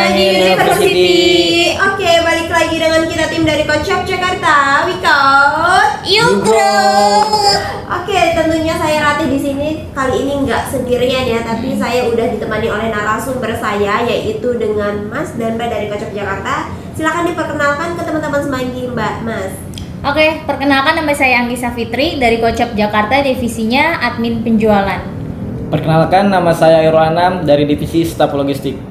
Semanggi University. Oke, balik lagi dengan kita tim dari Kocap Jakarta. We call You Group. Oke, tentunya saya Ratih di sini kali ini nggak sendirian ya, tapi saya udah ditemani oleh narasumber saya, yaitu dengan Mas dan Mbak dari Kocap Jakarta. Silakan diperkenalkan ke teman-teman Semanggi, Mbak, Mas. Oke, perkenalkan nama saya Anggisa Fitri dari Kocap Jakarta, divisinya admin penjualan. Perkenalkan, nama saya Irul Anam dari divisi staf logistik.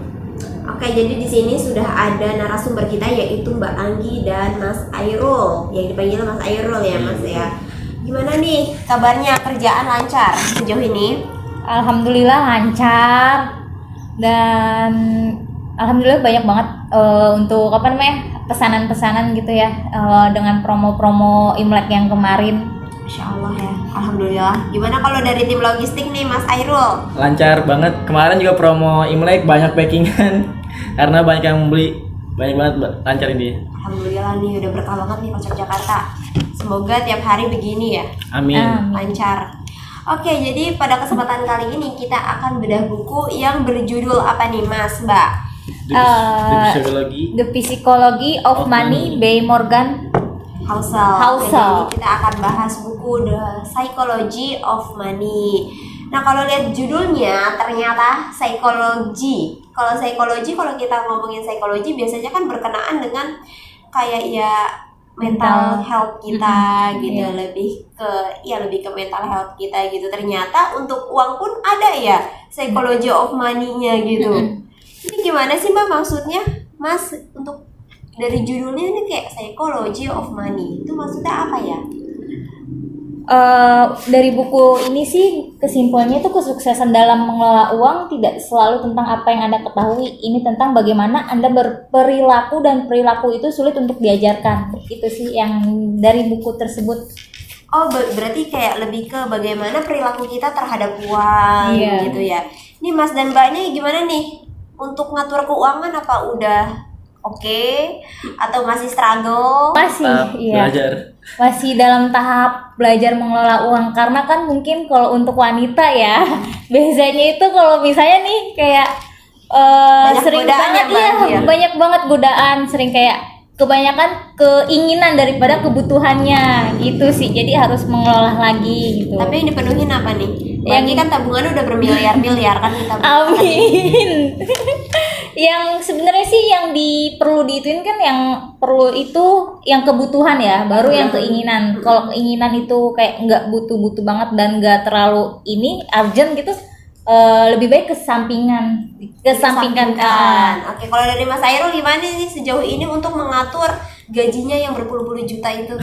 Oke, jadi di sini sudah ada narasumber kita yaitu Mbak Anggi dan Mas Airul, yang dipanggil Mas Airul ya, Mas ya. Gimana nih kabarnya, kerjaan lancar sejauh ini? Alhamdulillah lancar dan alhamdulillah banyak banget untuk pesanan-pesanan gitu ya, dengan promo-promo Imlek yang kemarin. Masya Allah ya, alhamdulillah. Gimana kalau dari tim logistik nih, Mas Airul? Lancar banget. Kemarin juga promo Imlek banyak packingan karena banyak yang membeli. Banyak banget, lancar ini. Alhamdulillah nih, udah berkah banget nih Kocap Jakarta. Semoga tiap hari begini ya. Amin. Lancar. Oke, jadi pada kesempatan kali ini kita akan bedah buku yang berjudul apa nih, Mas, Mbak? The Psychology. The Psychology of Money by Morgan Housel. Housel. Jadi kita akan bahas buku The Psychology of Money. Nah, kalau lihat judulnya ternyata psikologi. Kalau psikologi, kalau kita ngomongin psikologi biasanya kan berkenaan dengan kayak ya mental health kita gitu, lebih ke mental health kita gitu. Ternyata untuk uang pun ada ya psychology of money-nya gitu. Ini gimana sih, Mbak, maksudnya, Mas, untuk dari judulnya ini kayak psychology of money, itu maksudnya apa ya? Dari buku ini sih kesimpulannya itu kesuksesan dalam mengelola uang tidak selalu tentang apa yang Anda ketahui. Ini tentang bagaimana Anda berperilaku, dan perilaku itu sulit untuk diajarkan. Itu sih yang dari buku tersebut. Oh, berarti kayak lebih ke bagaimana perilaku kita terhadap uang gitu ya. Ini Mas dan Mbaknya gimana nih untuk ngatur keuangan, apa udah oke atau masih struggle? Masih, iya. Belajar. Masih dalam tahap belajar mengelola uang, karena kan mungkin kalau untuk wanita ya biasanya itu kalau misalnya nih kayak sering banget banyak banget godaan, sering kayak kebanyakan keinginan daripada kebutuhannya gitu sih, jadi harus mengelola lagi gitu. Tapi yang dipenuhin apa nih? Yang kan tabungannya udah bermiliar-miliar kan kita. Amin. Yang sebenarnya sih yang perlu diituin kan, yang perlu itu yang kebutuhan ya, baru yang keinginan. Kalau keinginan itu kayak nggak butuh-butuh banget dan nggak terlalu urgent gitu, lebih baik kesampingkan kan. Oke, kalau dari Mas Airul gimana nih sejauh ini untuk mengatur gajinya yang berpuluh-puluh juta itu?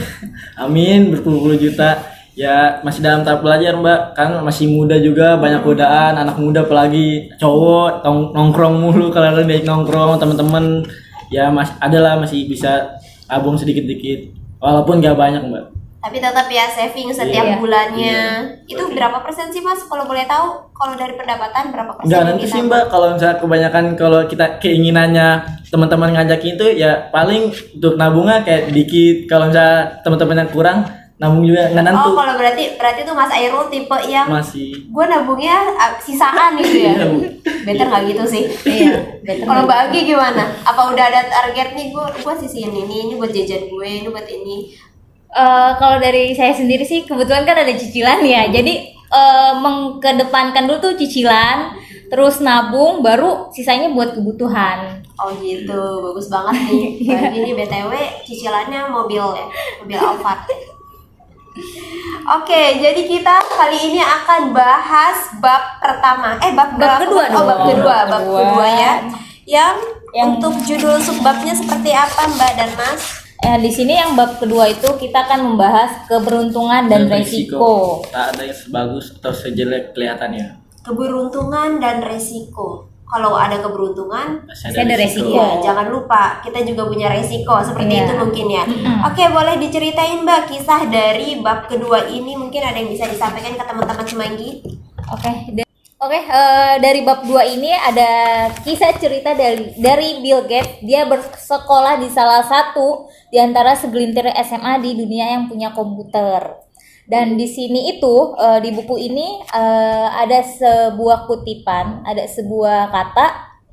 Amin, berpuluh-puluh juta. Ya masih dalam tahap belajar, Mbak. Kan masih muda juga, banyak godaan, anak muda apalagi cowok nongkrong mulu. Kalau lagi nongkrong teman-teman ya masih bisa tabung sedikit-sedikit. Walaupun gak banyak, Mbak. Tapi tetap ya saving setiap bulannya. Itu berapa persen sih, Mas? Kalau boleh tahu, kalau dari pendapatan berapa persen? Enggak, nanti sih, Mbak, kalau misalnya kebanyakan kalau kita keinginannya teman-teman ngajakin itu ya paling untuk nabungnya kayak dikit. Kalau misalnya teman-teman yang kurang, nabung juga nggak nentu. Oh, kalau berarti tuh Mas Airul tipe yang masih gue nabungnya sisaan gitu ya. Better nggak gitu sih? Iya. Kalau Mbak Anggi gimana? Apa udah ada target nih, gue sisihin ini buat jajan gue, ini buat ini? Kalau dari saya sendiri sih kebetulan kan ada cicilan ya, jadi mengkedepankan dulu tuh cicilan, terus nabung, baru sisanya buat kebutuhan. Oh gitu, bagus banget nih. Ini BTW cicilannya mobil ya, mobil Alphard. Oke, jadi kita kali ini akan bahas bab pertama. Bab kedua ya. Yang untuk judul subbabnya seperti apa, Mbak dan Mas? Di sini yang bab kedua itu kita akan membahas keberuntungan dan resiko. Tak ada yang sebagus atau sejelek kelihatannya. Keberuntungan dan resiko. Kalau ada keberuntungan, pasti ada resiko. Ya, jangan lupa kita juga punya resiko seperti itu mungkin ya. Oke, boleh diceritain, Mbak, kisah dari bab kedua ini, mungkin ada yang bisa disampaikan ke teman-teman Semanggi? Oke, dari bab 2 ini ada kisah cerita dari Bill Gates. Dia bersekolah di salah satu di antara segelintir SMA di dunia yang punya komputer. Dan di sini itu di buku ini ada sebuah kutipan, ada sebuah kata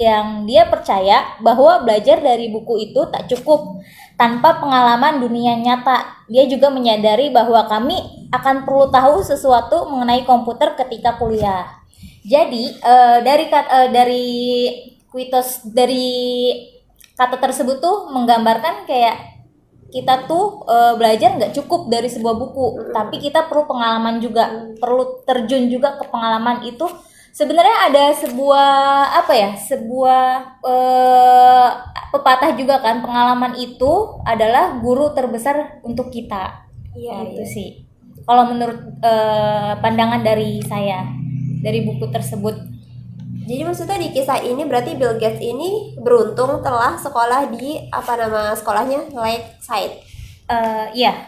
yang dia percaya bahwa belajar dari buku itu tak cukup tanpa pengalaman dunia nyata. Dia juga menyadari bahwa kami akan perlu tahu sesuatu mengenai komputer ketika kuliah. Jadi dari kata tersebut tuh menggambarkan kayak kita tuh belajar nggak cukup dari sebuah buku, tapi kita perlu pengalaman juga, perlu terjun juga ke pengalaman itu. Sebenarnya ada sebuah pepatah juga kan, pengalaman itu adalah guru terbesar untuk kita. Iya, Itu sih. Kalau menurut pandangan dari saya dari buku tersebut. Jadi maksudnya di kisah ini berarti Bill Gates ini beruntung telah sekolah di apa nama sekolahnya, Lakeside. Iya.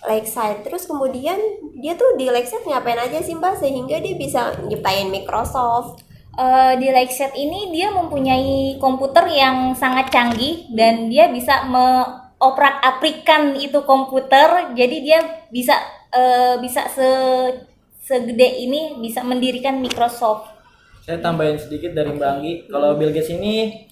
Lakeside. Terus kemudian dia tuh di Lakeside ngapain aja sih Mbak sehingga dia bisa nyiptain Microsoft? Di Lakeside ini dia mempunyai komputer yang sangat canggih dan dia bisa mengoprak-aprikan itu komputer. Jadi dia bisa segede ini bisa mendirikan Microsoft. Saya tambahin sedikit dari Mbak Anggi. Kalau Bill Gates ini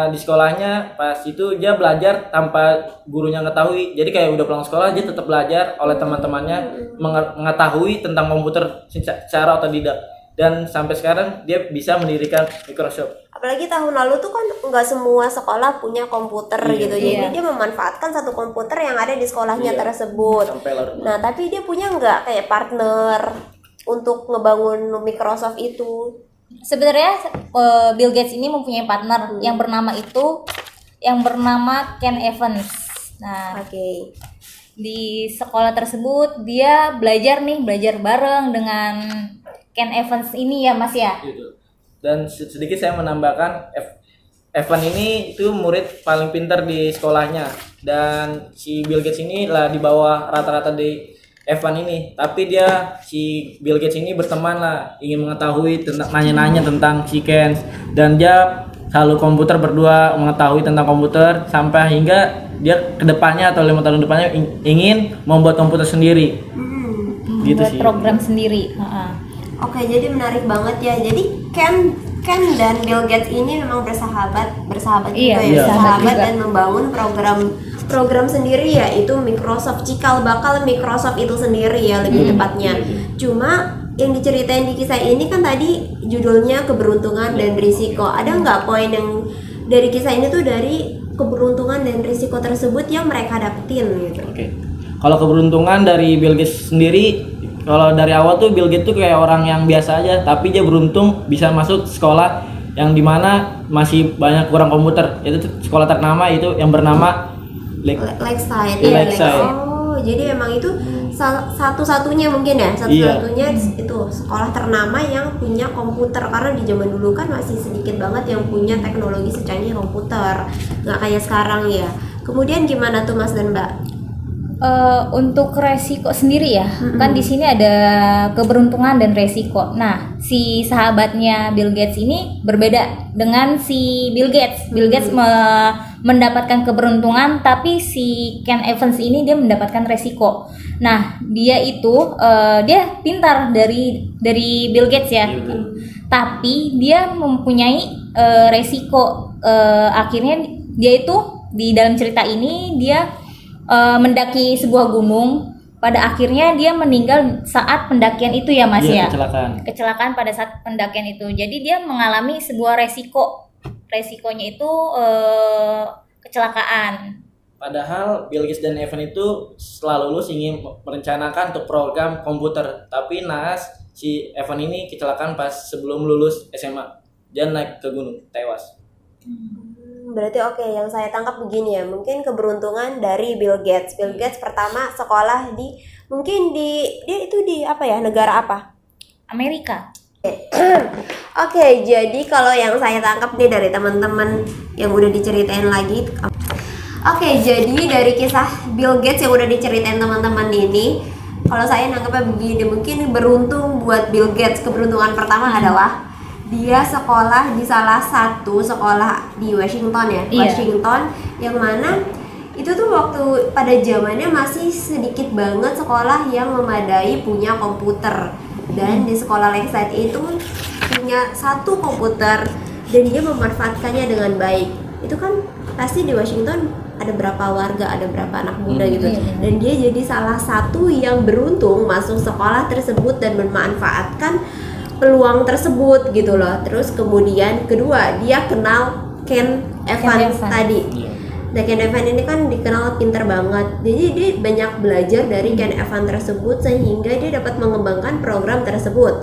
di sekolahnya pas itu dia belajar tanpa gurunya ngetahui. Jadi kayak udah pulang sekolah dia tetap belajar oleh teman-temannya mengetahui tentang komputer secara otodidak. Dan sampai sekarang dia bisa mendirikan Microsoft. Apalagi tahun lalu tuh kan nggak semua sekolah punya komputer gitu. Jadi Iya. dia memanfaatkan satu komputer yang ada di sekolahnya Iya. tersebut. Sampai larut. Nah, tapi dia punya nggak kayak partner untuk ngebangun Microsoft itu? Sebenarnya Bill Gates ini mempunyai partner yang bernama Ken Evans. Nah, Oke. di sekolah tersebut dia belajar bareng dengan Ken Evans ini ya Mas ya. Gitu. Dan sedikit saya menambahkan Evan ini itu murid paling pintar di sekolahnya dan si Bill Gates ini lah di bawah rata-rata di Evan ini, tapi si Bill Gates ini berteman lah, ingin mengetahui tentang nanya-nanya tentang si Ken dan dia selalu komputer berdua mengetahui tentang komputer sampai hingga dia kedepannya atau 5 tahun depannya ingin membuat komputer sendiri. Gitu Buat sih. program sendiri. Oke, jadi menarik banget ya. Jadi Ken dan Bill Gates ini memang bersahabat Iya, juga ya, bersahabat juga. dan membangun program sendiri yaitu Microsoft, cikal bakal Microsoft itu sendiri ya lebih tepatnya. Cuma yang diceritain di kisah ini kan tadi judulnya keberuntungan dan risiko. Ada nggak poin yang dari kisah ini tuh dari keberuntungan dan risiko tersebut yang mereka dapetin gitu? Oke. Kalau keberuntungan dari Bill Gates sendiri, kalau dari awal tuh Bill Gates tuh kayak orang yang biasa aja, tapi dia beruntung bisa masuk sekolah yang dimana masih banyak kurang komputer. Itu tuh sekolah ternama itu yang bernama Lakeside. Iya, Lakeside. Oh, jadi emang itu satu-satunya mungkin ya, satu-satunya itu sekolah ternama yang punya komputer karena di zaman dulu kan masih sedikit banget yang punya teknologi secanggih komputer, nggak kayak sekarang ya. Kemudian gimana tuh Mas dan Mbak? Untuk resiko sendiri ya, kan di sini ada keberuntungan dan resiko. Nah, si sahabatnya Bill Gates ini berbeda dengan si Bill Gates. Bill Gates mendapatkan keberuntungan, tapi si Ken Evans ini dia mendapatkan resiko. Nah, dia itu dia pintar dari Bill Gates ya, tapi dia mempunyai resiko. Akhirnya dia itu di dalam cerita ini dia mendaki sebuah gunung, pada akhirnya dia meninggal saat pendakian itu ya Mas ya. Kecelakaan pada saat pendakian itu. Jadi dia mengalami sebuah resikonya itu kecelakaan. Padahal Bill Gates dan Evan itu setelah lulus ingin merencanakan untuk program komputer, tapi naas si Evan ini kecelakaan pas sebelum lulus SMA. Dia naik ke gunung, tewas. Berarti oke, yang saya tangkap begini ya, mungkin keberuntungan dari Bill Gates. Bill Gates pertama sekolah dia itu di apa ya, negara apa? Amerika. Oke, jadi kalau yang saya tangkap nih dari teman-teman yang udah diceritain lagi. Oke, jadi dari kisah Bill Gates yang udah diceritain teman-teman ini, kalau saya nangkapnya begini, mungkin beruntung buat Bill Gates. Keberuntungan pertama adalah dia sekolah di salah satu sekolah di Washington ya, Iya. Washington, yang mana itu tuh waktu pada zamannya masih sedikit banget sekolah yang memadai punya komputer. Dan di sekolah Lakeside itu punya satu komputer dan dia memanfaatkannya dengan baik. Itu kan pasti di Washington ada berapa warga, ada berapa anak muda gitu, dan dia jadi salah satu yang beruntung masuk sekolah tersebut dan memanfaatkan peluang tersebut gitu loh. Terus kemudian kedua, dia kenal Ken Evans tadi. Nah, Ken Evans ini kan dikenal pintar banget, jadi dia banyak belajar dari Ken Evans tersebut sehingga dia dapat mengembangkan program tersebut.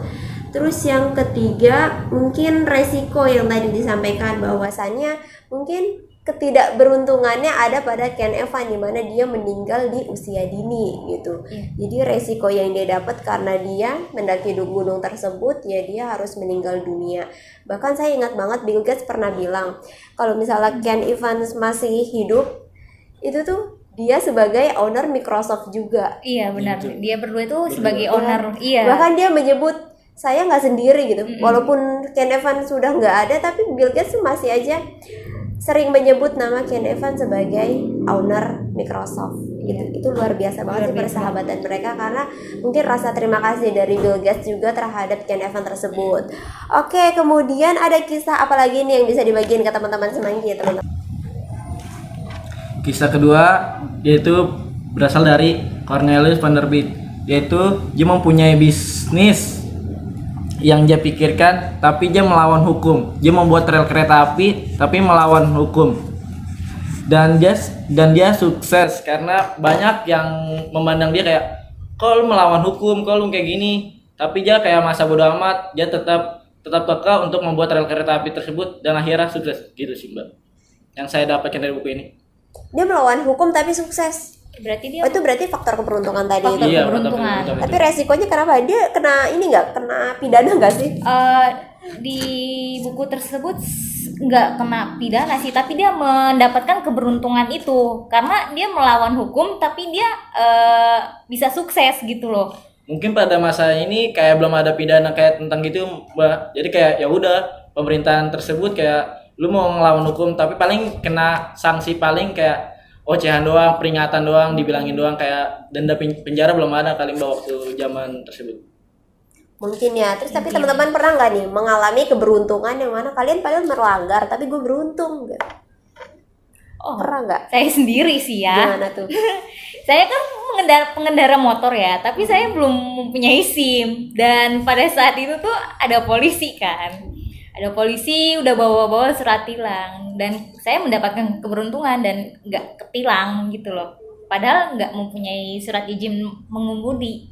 Terus yang ketiga, mungkin resiko yang tadi disampaikan bahwasannya mungkin ketidakberuntungannya ada pada Ken Evans di mana dia meninggal di usia dini gitu. Jadi resiko yang dia dapat karena dia mendaki gunung tersebut, ya dia harus meninggal dunia. Bahkan saya ingat banget Bill Gates pernah bilang kalau misalnya Ken Evans masih hidup, itu tuh dia sebagai owner Microsoft juga. Iya benar, dia berdua itu sebagai owner. Iya. Bahkan dia menyebut saya nggak sendiri gitu. Walaupun Ken Evans sudah nggak ada, tapi Bill Gates masih aja sering menyebut nama Ken Evans sebagai owner Microsoft. Itu luar biasa banget sih persahabatan mereka, karena mungkin rasa terima kasih dari Bill Gates juga terhadap Ken Evans tersebut. Oke, kemudian ada kisah apa lagi nih yang bisa dibagiin ke teman-teman semanggi ya teman-teman? Kisah kedua yaitu berasal dari Cornelius Vanderbilt, yaitu dia mempunyai bisnis yang dia pikirkan, tapi dia melawan hukum. Dia membuat rel kereta api tapi melawan hukum, dan dia sukses karena banyak yang memandang dia kayak, kok lu melawan hukum, kok lu kayak gini. Tapi dia kayak masa bodo amat, dia tetap kekeh untuk membuat rel kereta api tersebut dan akhirnya sukses. Gitu sih Mbak yang saya dapatkan dari buku ini. Dia melawan hukum tapi sukses. Berarti dia itu berarti faktor keberuntungan tadi itu. Iya, keberuntungan. Tapi resikonya kenapa? Dia kena ini nggak? Kena pidana nggak sih? Di buku tersebut nggak kena pidana sih, tapi dia mendapatkan keberuntungan itu karena dia melawan hukum, tapi dia bisa sukses gitu loh. Mungkin pada masa ini kayak belum ada pidana kayak tentang gitu Mbak. Jadi kayak ya udah pemerintahan tersebut kayak lu mau ngelawan hukum tapi paling kena sanksi paling kayak ocehan doang, peringatan doang, dibilangin doang, kayak denda penjara belum ada kali Mbak waktu zaman tersebut. Mungkin ya. Terus tapi teman-teman pernah nggak nih mengalami keberuntungan yang mana kalian padahal melanggar tapi gue beruntung gitu? Oh, pernah nggak? Saya sendiri sih ya. Gimana tuh? Saya kan pengendara motor ya, tapi saya belum mempunyai SIM, dan pada saat itu tuh ada polisi kan. Ada polisi udah bawa-bawa surat tilang, dan saya mendapatkan keberuntungan dan nggak ketilang gitu loh. Padahal nggak mempunyai surat izin mengemudi.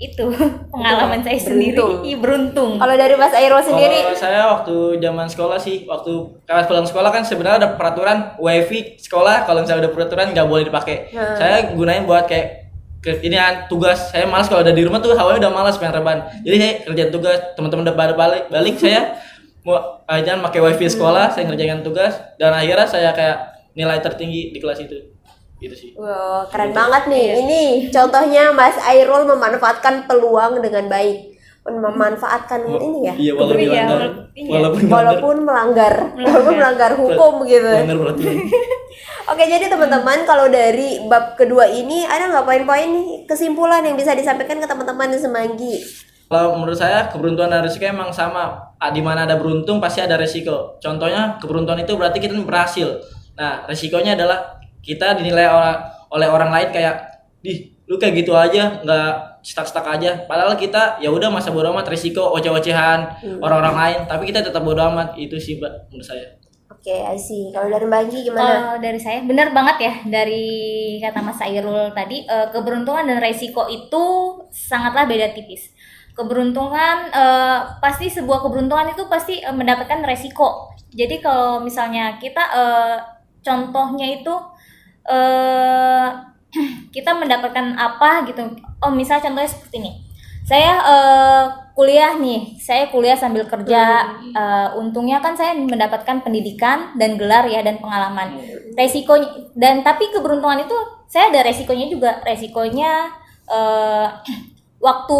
Itu pengalaman saya sendiri. Beruntung. Kalau dari Mas Airul sendiri? Kalau saya waktu zaman sekolah sih, waktu pulang sekolah kan sebenarnya ada peraturan wifi sekolah, kalau misalnya ada peraturan nggak boleh dipakai. Saya gunain buat kayak tugas. Saya malas kalau ada di rumah tuh hawanya udah malas pengen rebahan. Jadi saya kerjain tugas, teman-teman udah pada balik saya mau jangan pakai wifi sekolah, saya ngerjain tugas dan akhirnya saya kayak nilai tertinggi di kelas itu. Gitu sih. Wow, keren banget nih. Ini contohnya Mas Airul memanfaatkan peluang dengan baik. Memanfaatkan ini ya. Iya, walaupun melanggar hukum gitu. Oke, jadi teman-teman kalau dari bab kedua ini ada nggak poin-poin nih kesimpulan yang bisa disampaikan ke teman-teman di Semanggi? Kalau menurut saya keberuntungan dan resiko emang sama. Di mana ada beruntung pasti ada resiko. Contohnya keberuntungan itu berarti kita berhasil. Nah, resikonya adalah kita dinilai oleh orang lain kayak, lu kayak gitu aja, nggak stuck aja. Padahal kita ya udah masa bodo amat, resiko oceh-ocehan orang-orang lain, tapi kita tetap bodo amat. Itu sih Mbak menurut saya. Oke, I see. Kalau dari Mbak Anggi gimana? Dari saya benar banget ya dari kata Mas Airul tadi, keberuntungan dan resiko itu sangatlah beda tipis. Keberuntungan pasti sebuah keberuntungan itu pasti mendapatkan resiko. Jadi kalau misalnya kita contohnya itu kita mendapatkan apa gitu. Misal contohnya seperti ini. Saya kuliah sambil kerja. Untungnya kan saya mendapatkan pendidikan dan gelar ya, dan pengalaman. Resikonya tapi keberuntungan itu saya ada resikonya juga. Resikonya waktu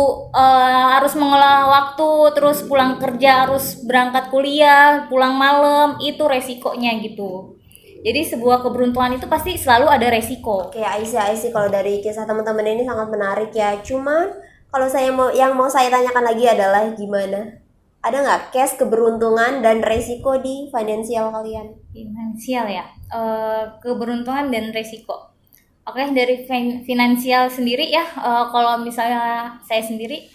harus mengolah waktu, terus pulang kerja harus berangkat kuliah, pulang malam, itu resikonya gitu. Jadi sebuah keberuntungan itu pasti selalu ada resiko. Oke, Aisyah, kalau dari kisah teman-teman ini sangat menarik ya. Cuman kalau saya mau saya tanyakan lagi adalah gimana ada nggak case keberuntungan dan resiko di finansial kalian? Finansial ya, keberuntungan dan resiko. Oke, dari finansial sendiri ya, kalau misalnya saya sendiri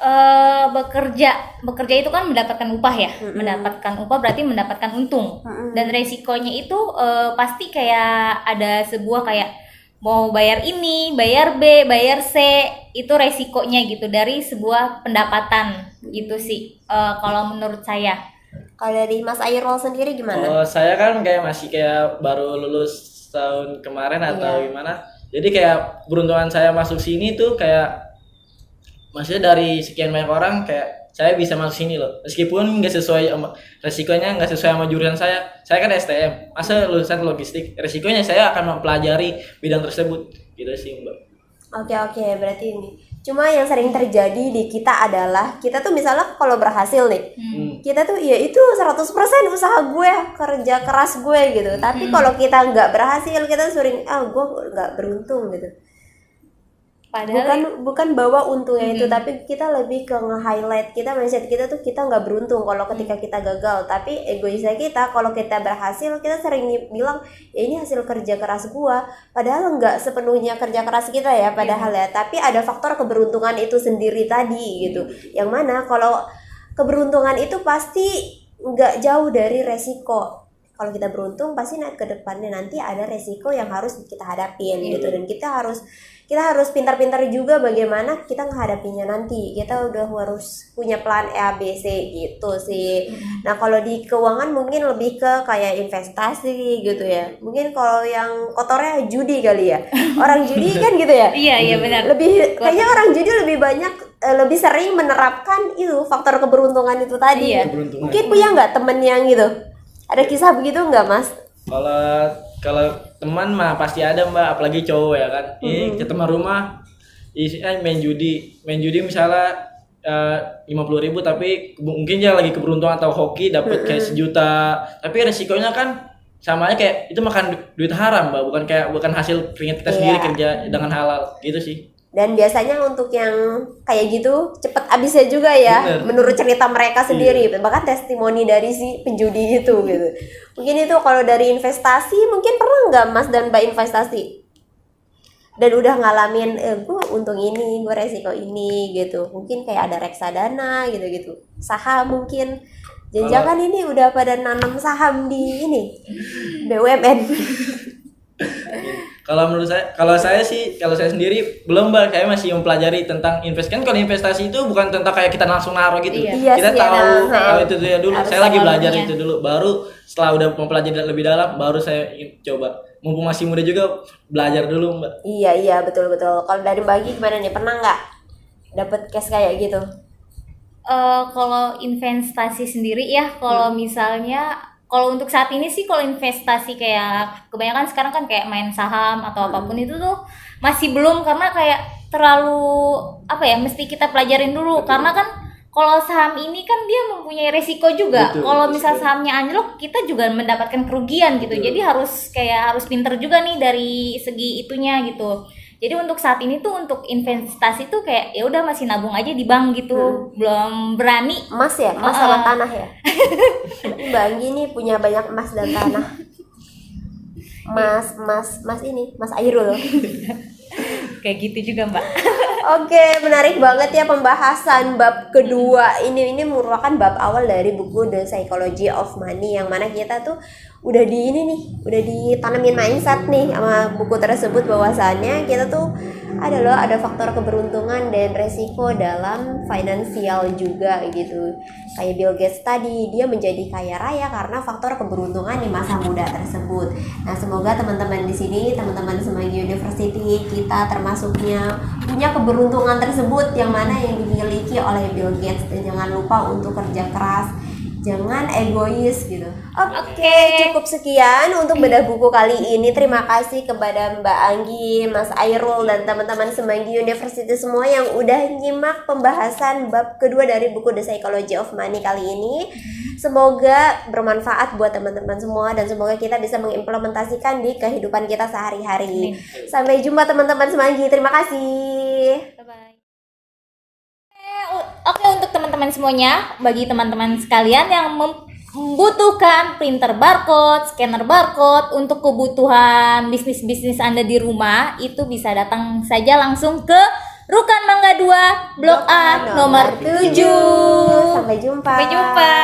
bekerja itu kan mendapatkan upah ya, mendapatkan upah berarti mendapatkan untung. Dan resikonya itu pasti kayak ada sebuah kayak mau bayar ini, bayar B, bayar C, itu resikonya gitu dari sebuah pendapatan gitu sih, kalau menurut saya. Kalau dari Mas Airul sendiri gimana? Oh, saya kan kayak masih kayak baru lulus tahun kemarin atau gimana. Jadi kayak beruntungan saya masuk sini tuh kayak maksudnya dari sekian banyak orang kayak saya bisa masuk sini loh. Meskipun nggak sesuai resikonya nggak sesuai sama jurusan saya. Saya kan STM, masa lulusan logistik. Resikonya saya akan mempelajari bidang tersebut. Gitu sih, Mbak. Oke, berarti ini. Cuma yang sering terjadi di kita adalah kita tuh misalnya kalau berhasil nih, kita tuh ya itu 100% usaha gue, kerja keras gue gitu. Tapi kalau kita nggak berhasil, kita sering gue nggak beruntung gitu. Padahal Bukan bawa untungnya itu, tapi kita lebih ke nge-highlight kita, mindset kita tuh kita nggak beruntung kalau ketika kita gagal. Tapi egoisnya kita kalau kita berhasil, kita sering bilang ya ini hasil kerja keras gua, padahal nggak sepenuhnya kerja keras kita ya padahal ya, tapi ada faktor keberuntungan itu sendiri tadi gitu. Yang mana kalau keberuntungan itu pasti nggak jauh dari resiko. Kalau kita beruntung pasti ke depannya nanti ada resiko yang harus kita hadapin gitu, dan kita harus pintar-pintar juga bagaimana kita menghadapinya nanti. Kita udah harus punya plan A, B, C gitu sih. Nah kalau di keuangan mungkin lebih ke kayak investasi gitu ya. Mungkin kalau yang kotornya judi kali ya. Orang judi kan gitu ya. iya benar. Kayaknya orang judi lebih banyak, lebih sering menerapkan itu faktor keberuntungan itu tadi. Mungkin punya nggak temen yang gitu? Ada kisah begitu nggak, Mas? Kalau teman mah pasti ada, Mbak, apalagi cowok ya kan. Ke teman rumah main judi misalnya 50.000, tapi mungkin dia lagi keberuntungan atau hoki dapat kayak 1 juta. Tapi resikonya kan samanya kayak itu makan duit haram, Mbak, bukan hasil keringat kita sendiri kerja dengan halal gitu sih. Dan biasanya untuk yang kayak gitu cepet habisnya juga ya. Menurut cerita mereka sendiri, bahkan testimoni dari si penjudi itu gitu. Mungkin itu kalau dari investasi, mungkin pernah nggak Mas dan Mbak investasi? Dan udah ngalamin, gue untung ini, gue resiko ini gitu. Mungkin kayak ada reksadana gitu-gitu, saham mungkin. Jangan ini udah pada nanam saham di ini BUMN. Kalau saya sendiri belum, Mbak. Saya masih mempelajari tentang kan kalau investasi itu bukan tentang kayak kita langsung naruh gitu. Kita tahu itu dulu. Saya lagi belajar itu dulu. Baru setelah udah mempelajari lebih dalam, baru saya coba. Mumpung masih muda juga, belajar dulu, Mbak. Iya betul. Kalau dari Bagi gimana nih? Pernah nggak dapet case kayak gitu? Kalau investasi sendiri ya, kalau misalnya kalau untuk saat ini sih kalau investasi kayak kebanyakan sekarang kan kayak main saham atau apapun itu tuh masih belum, karena kayak terlalu mesti kita pelajarin dulu. Karena kan kalau saham ini kan dia mempunyai resiko juga. Kalau misal sahamnya anjlok, kita juga mendapatkan kerugian gitu. Jadi harus pinter juga nih dari segi itunya gitu. Jadi untuk saat ini tuh untuk investasi tuh kayak ya udah masih nabung aja di bank gitu. Belum berani. Emas ya, emas sama tanah ya. Mbak Anggi nih punya banyak emas dan tanah. Mas Airul. Kayak gitu juga, Mbak. Oke, menarik banget ya pembahasan bab kedua ini merupakan bab awal dari buku The Psychology of Money, yang mana kita tuh udah ditanamin mindset nih sama buku tersebut, bahwasannya kita tuh ada faktor keberuntungan dan resiko dalam finansial juga gitu. Kayak Bill Gates tadi, dia menjadi kaya raya karena faktor keberuntungan di masa muda tersebut. Nah, semoga teman-teman di sini, teman-teman Semanggi University, kita termasuknya punya keberuntungan tersebut yang mana yang dimiliki oleh Bill Gates. Dan jangan lupa untuk kerja keras, jangan egois gitu. Oke, cukup sekian untuk bedah buku kali ini. Terima kasih kepada Mbak Anggi, Mas Airul, dan teman-teman Semanggi University semua yang udah nyimak pembahasan bab kedua dari buku The Psychology of Money kali ini. Semoga bermanfaat buat teman-teman semua, dan semoga kita bisa mengimplementasikan di kehidupan kita sehari-hari. Sampai jumpa teman-teman Semanggi. Terima kasih. Bye-bye. Oke, untuk teman teman-teman semuanya, bagi teman-teman sekalian yang membutuhkan printer barcode, scanner barcode untuk kebutuhan bisnis-bisnis Anda di rumah, itu bisa datang saja langsung ke Rukan Mangga 2, Blok A nomor 7. Sampai jumpa. Sampai jumpa.